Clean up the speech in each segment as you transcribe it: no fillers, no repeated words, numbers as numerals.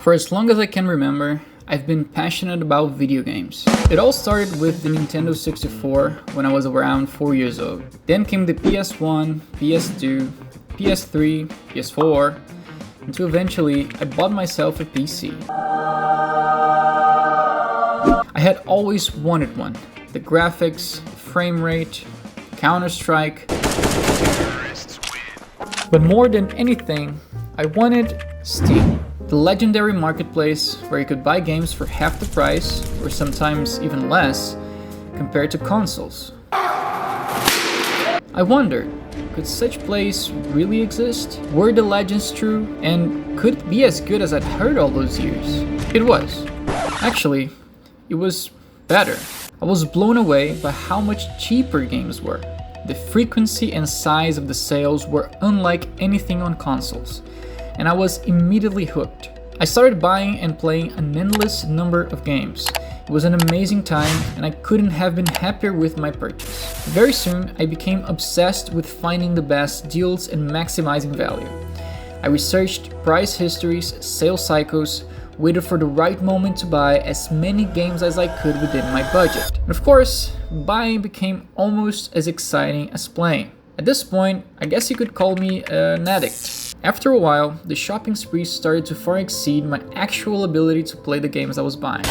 For as long as I can remember, I've been passionate about video games. It all started with the Nintendo 64 when I was around 4 years old. Then came the PS1, PS2, PS3, PS4, until eventually I bought myself a PC. I had always wanted one. The graphics, frame rate, Counter-Strike. But more than anything, I wanted Steam. The legendary marketplace where you could buy games for half the price, or sometimes even less, compared to consoles. I wondered, could such place really exist? Were the legends true? And could it be as good as I'd heard all those years? It was. Actually, it was better. I was blown away by how much cheaper games were. The frequency and size of the sales were unlike anything on consoles, and I was immediately hooked. I started buying and playing an endless number of games. It was an amazing time, and I couldn't have been happier with my purchase. Very soon, I became obsessed with finding the best deals and maximizing value. I researched price histories, sales cycles, waited for the right moment to buy as many games as I could within my budget. And of course, buying became almost as exciting as playing. At this point, I guess you could call me an addict. After a while, the shopping spree started to far exceed my actual ability to play the games I was buying.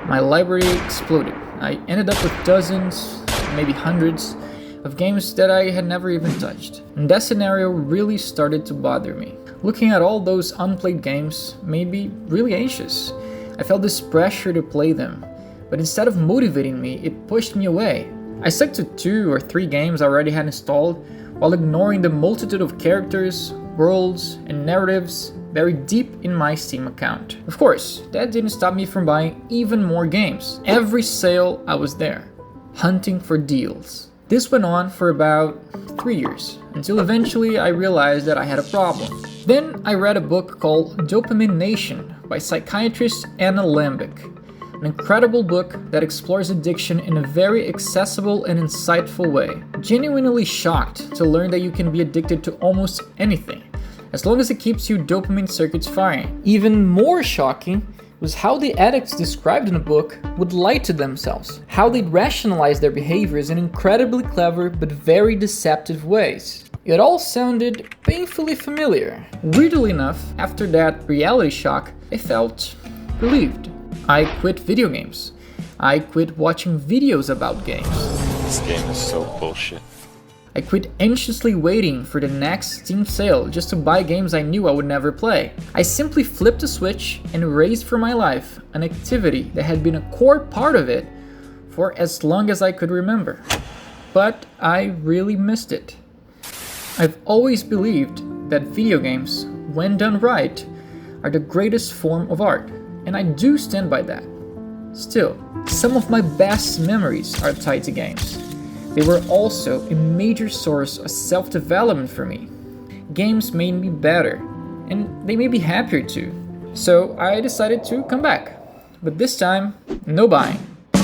My library exploded. I ended up with dozens, maybe hundreds, of games that I had never even touched. And that scenario really started to bother me. Looking at all those unplayed games made me really anxious. I felt this pressure to play them, but instead of motivating me, it pushed me away. I stuck to 2 or 3 games I already had installed, while ignoring the multitude of characters, worlds, and narratives buried deep in my Steam account. Of course, that didn't stop me from buying even more games. Every sale I was there, hunting for deals. This went on for about 3 years, until eventually I realized that I had a problem. Then I read a book called Dopamine Nation by psychiatrist Anna Lambic. An incredible book that explores addiction in a very accessible and insightful way. Genuinely shocked to learn that you can be addicted to almost anything, as long as it keeps your dopamine circuits firing. Even more shocking was how the addicts described in the book would lie to themselves, how they'd rationalize their behaviors in incredibly clever but very deceptive ways. It all sounded painfully familiar. Weirdly enough, after that reality shock, I felt relieved. I quit video games. I quit watching videos about games. This game is so bullshit. I quit anxiously waiting for the next Steam sale just to buy games I knew I would never play. I simply flipped a switch and erased from my life an activity that had been a core part of it for as long as I could remember. But I really missed it. I've always believed that video games, when done right, are the greatest form of art. And I do stand by that. Still, some of my best memories are tied to games. They were also a major source of self-development for me. Games made me better, and they made me happier too. So I decided to come back. But this time, no buying.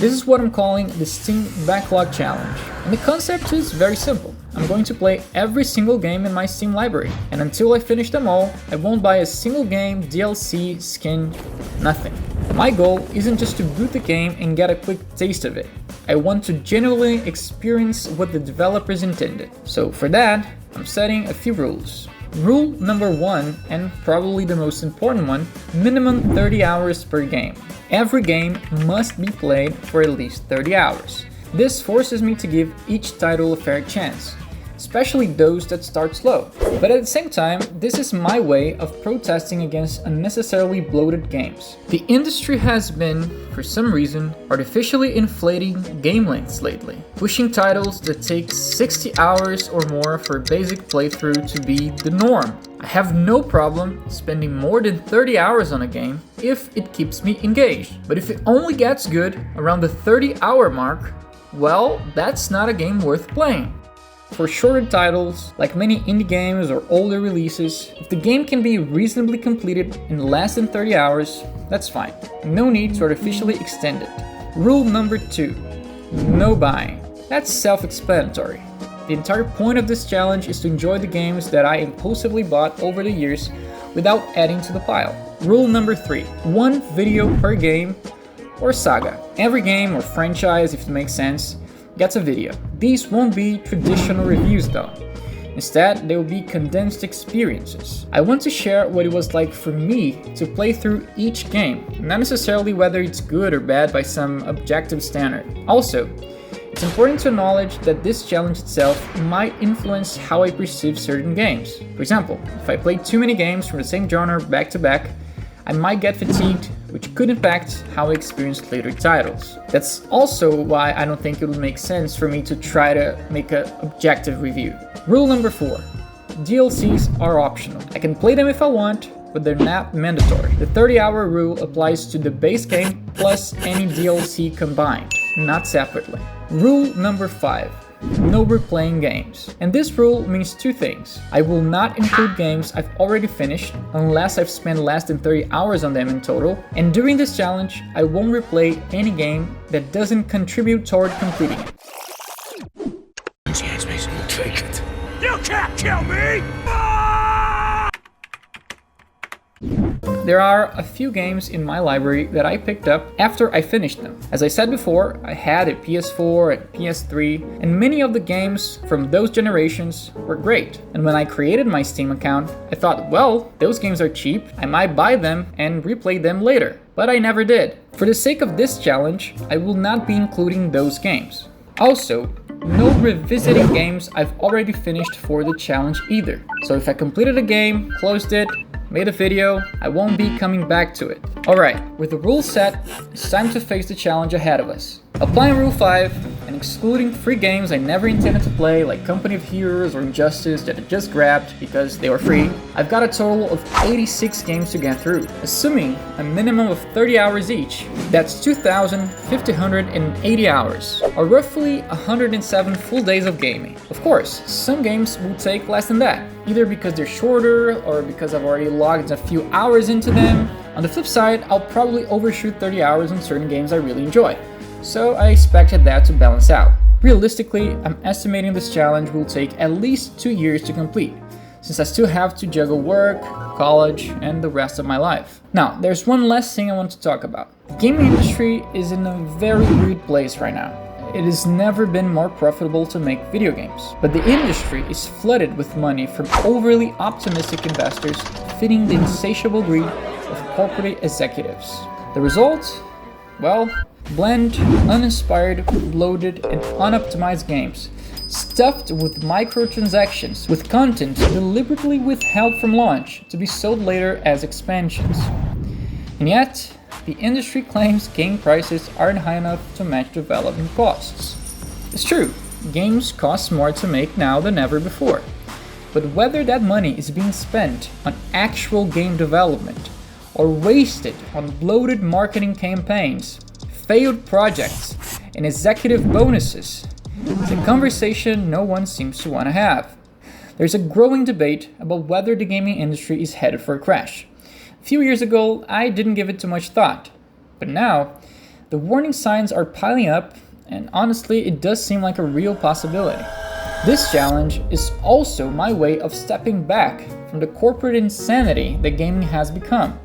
This is what I'm calling the Steam Backlog Challenge. And the concept is very simple. I'm going to play every single game in my Steam library, and until I finish them all, I won't buy a single game, DLC, skin, nothing. My goal isn't just to boot the game and get a quick taste of it. I want to genuinely experience what the developers intended. So for that, I'm setting a few rules. Rule number 1, and probably the most important one, minimum 30 hours per game. Every game must be played for at least 30 hours. This forces me to give each title a fair chance, especially those that start slow. But at the same time, this is my way of protesting against unnecessarily bloated games. The industry has been, for some reason, artificially inflating game lengths lately, pushing titles that take 60 hours or more for a basic playthrough to be the norm. I have no problem spending more than 30 hours on a game if it keeps me engaged. But if it only gets good around the 30-hour mark, well, that's not a game worth playing. For shorter titles, like many indie games or older releases, if the game can be reasonably completed in less than 30 hours, that's fine. No need to artificially extend it. Rule number 2, no buying. That's self-explanatory. The entire point of this challenge is to enjoy the games that I impulsively bought over the years without adding to the pile. Rule number 3. One video per game or saga. Every game or franchise, if it makes sense, gets a video. These won't be traditional reviews though. Instead, they will be condensed experiences. I want to share what it was like for me to play through each game, not necessarily whether it's good or bad by some objective standard. Also, it's important to acknowledge that this challenge itself might influence how I perceive certain games. For example, if I play too many games from the same genre back to back, I might get fatigued, which could impact how I experience later titles. That's also why I don't think it would make sense for me to try to make an objective review. Rule number 4. DLCs are optional. I can play them if I want, but they're not mandatory. The 30-hour rule applies to the base game plus any DLC combined, not separately. Rule number 5. No replaying games. And this rule means two things. I will not include games I've already finished unless I've spent less than 30 hours on them in total. And during this challenge, I won't replay any game that doesn't contribute toward completing it. Take it. You can't kill me! There are a few games in my library that I picked up after I finished them. As I said before, I had a PS4 and PS3, and many of the games from those generations were great. And when I created my Steam account, I thought, well, those games are cheap, I might buy them and replay them later. But I never did. For the sake of this challenge, I will not be including those games. Also, no revisiting games I've already finished for the challenge either. So if I completed a game, closed it, made a video, I won't be coming back to it. Alright, with the rules set, it's time to face the challenge ahead of us. Applying Rule 5 and excluding 3 games I never intended to play, like Company of Heroes or Injustice that I just grabbed because they were free, I've got a total of 86 games to get through, assuming a minimum of 30 hours each. That's 2,580 hours, or roughly 107 full days of gaming. Of course, some games will take less than that, either because they're shorter or because I've already logged a few hours into them. On the flip side, I'll probably overshoot 30 hours on certain games I really enjoy. So I expected that to balance out. Realistically, I'm estimating this challenge will take at least 2 years to complete, since I still have to juggle work, college, and the rest of my life. Now, there's one last thing I want to talk about. The gaming industry is in a very weird place right now. It has never been more profitable to make video games, but the industry is flooded with money from overly optimistic investors feeding the insatiable greed of corporate executives. The result? Well, bland, uninspired, bloated, and unoptimized games, stuffed with microtransactions, with content deliberately withheld from launch to be sold later as expansions. And yet, the industry claims game prices aren't high enough to match development costs. It's true, games cost more to make now than ever before. But whether that money is being spent on actual game development or wasted on bloated marketing campaigns, failed projects, and executive bonuses, is a conversation no one seems to want to have. There's a growing debate about whether the gaming industry is headed for a crash. A few years ago, I didn't give it too much thought, but now, the warning signs are piling up, and honestly, it does seem like a real possibility. This challenge is also my way of stepping back from the corporate insanity that gaming has become,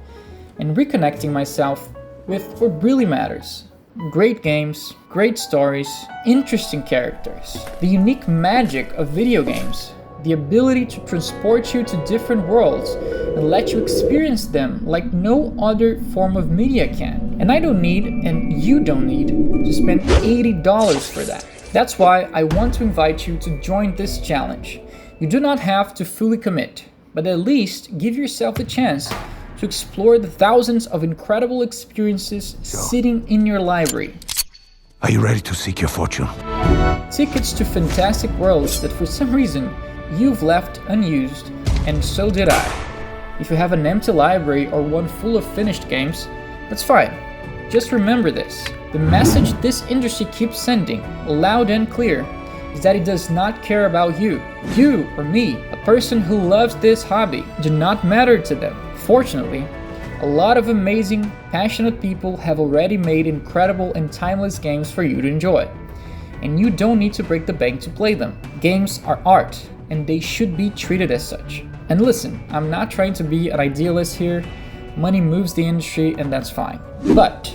and reconnecting myself with what really matters. Great games, great stories, interesting characters, the unique magic of video games, the ability to transport you to different worlds and let you experience them like no other form of media can. And I don't need, and you don't need, to spend $80 for that. That's why I want to invite you to join this challenge. You do not have to fully commit, but at least give yourself the chance to explore the thousands of incredible experiences sitting in your library. Are you ready to seek your fortune? Tickets to fantastic worlds that for some reason you've left unused, and so did I. If you have an empty library or one full of finished games, that's fine. Just remember this. The message this industry keeps sending, loud and clear, is that it does not care about you. You or me, a person who loves this hobby, do not matter to them. Fortunately, a lot of amazing, passionate people have already made incredible and timeless games for you to enjoy. And you don't need to break the bank to play them. Games are art, and they should be treated as such. And listen, I'm not trying to be an idealist here, money moves the industry and that's fine. But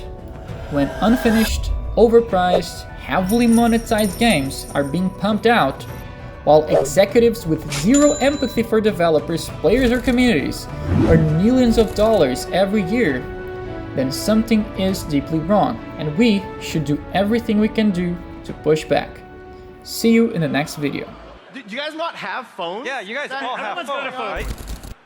when unfinished, overpriced, heavily monetized games are being pumped out, while executives with zero empathy for developers, players, or communities earn millions of dollars every year, then something is deeply wrong, and we should do everything we can do to push back. See you in the next video. Do you guys not have phones? Yeah, you guys all have phones, right?